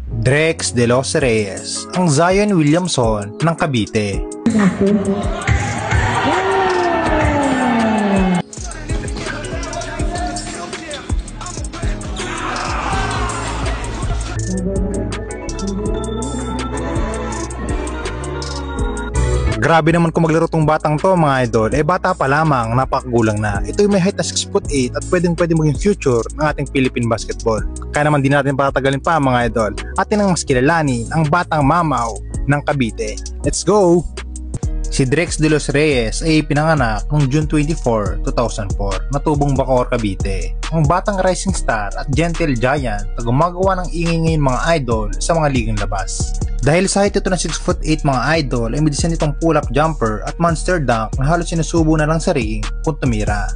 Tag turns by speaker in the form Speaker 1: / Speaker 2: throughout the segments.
Speaker 1: Drex de los Reyes, ang Zion Williamson ng Cavite. Grabe naman kung maglaro tong batang to mga idol, bata pa lamang, napakagulang na. Ito'y may height na 6'8" at pwedeng maging future ng ating Philippine basketball. Kaya naman di natin patatagalin pa mga idol, atin ang mas kilalanin ang batang mamaw ng Cavite. Let's go! Si Drex de los Reyes ay pinanganak noong June 24, 2004 na tubong Bacoor, Cavite. Ang batang rising star at gentle giant na gumagawa ng ingay ngayon mga idol sa mga ligang labas. Dahil sa height ito na 6'8" mga idol ay may design itong pull-up jumper at monster dunk na halos sinusubo na lang sa ring kung tumira.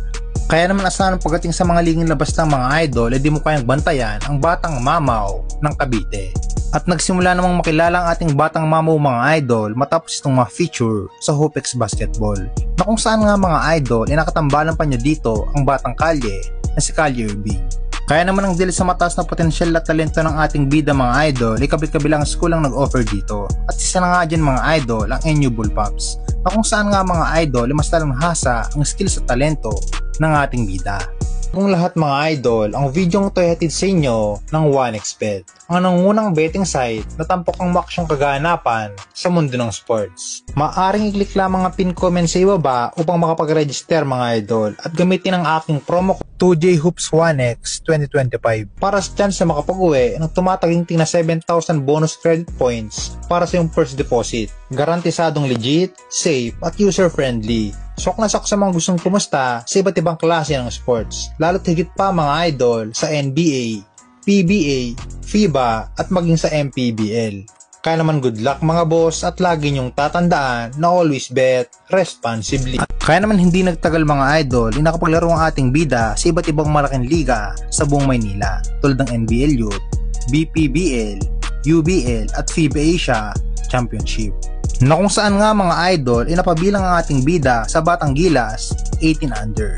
Speaker 1: Kaya naman asahan pagdating sa mga ligang labas ng mga idol ay di mo kayang bantayan ang batang mamaw ng Cavite. At nagsimula namang makilala ang ating batang mamaw mga idol matapos itong ma-feature sa Hoopex Basketball, na kung saan nga mga idol ay nakatambalan pa niya dito ang batang kalye na si Kyrie Irving. Kaya naman ang dahil sa mataas na potensyal at talento ng ating bida mga idol ay kabilang school ang nag-offer dito, at isa na nga dyan mga idol ang NU Bullpups, na kung saan nga mga idol ay mas talanghasa ang skills at talento ng ating bida. Kung lahat mga idol, ang video ito ay hatid sa inyo ng 1xBet, ang nangungunang betting site na tampok ang maksyong kaganapan sa mundo ng sports. Maaring i-click lamang ang pin comment sa ibaba upang makapag-register mga idol at gamitin ang aking promo code 2JHOOPS1X 2025 para sa chance na makapag-uwi ng tumataginting na 7,000 bonus credit points para sa iyong first deposit. Garantisadong legit, safe at user-friendly. Sok na sok sa mga gustong pumusta sa iba't ibang klase ng sports, lalo't higit pa mga idol sa NBA, PBA, FIBA at maging sa MPBL. Kaya naman good luck mga boss at lagi nyong tatandaan na always bet responsibly. Kaya naman hindi nagtagal mga idol, nakapaglaro ang ating bida sa iba't ibang malaking liga sa buong Maynila tulad ng NBL Youth, BPBL, UBL at FIBA Asia Championship, na kung saan nga mga idol inapabilang ang ating bida sa batang gilas 18 under.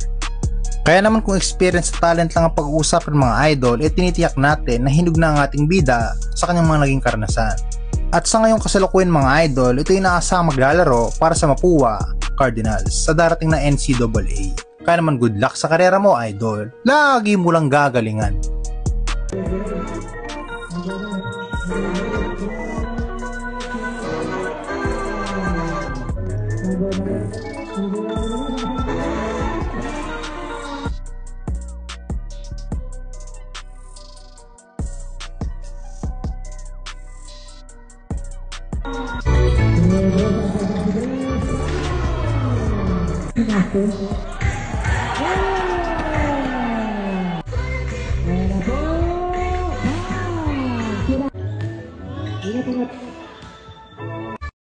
Speaker 1: Kaya naman kung experience at talent lang ang pag-uusapan mga idol, tinitiyak natin na hinug na ang ating bida sa kanyang mga naging karanasan. At sa ngayong kasalukuyan mga idol, ito yung inaasahang maglalaro para sa Mapua Cardinals sa darating na NCAA. Kaya naman good luck sa karera mo idol, lagi mo lang gagalingan.
Speaker 2: Gracias.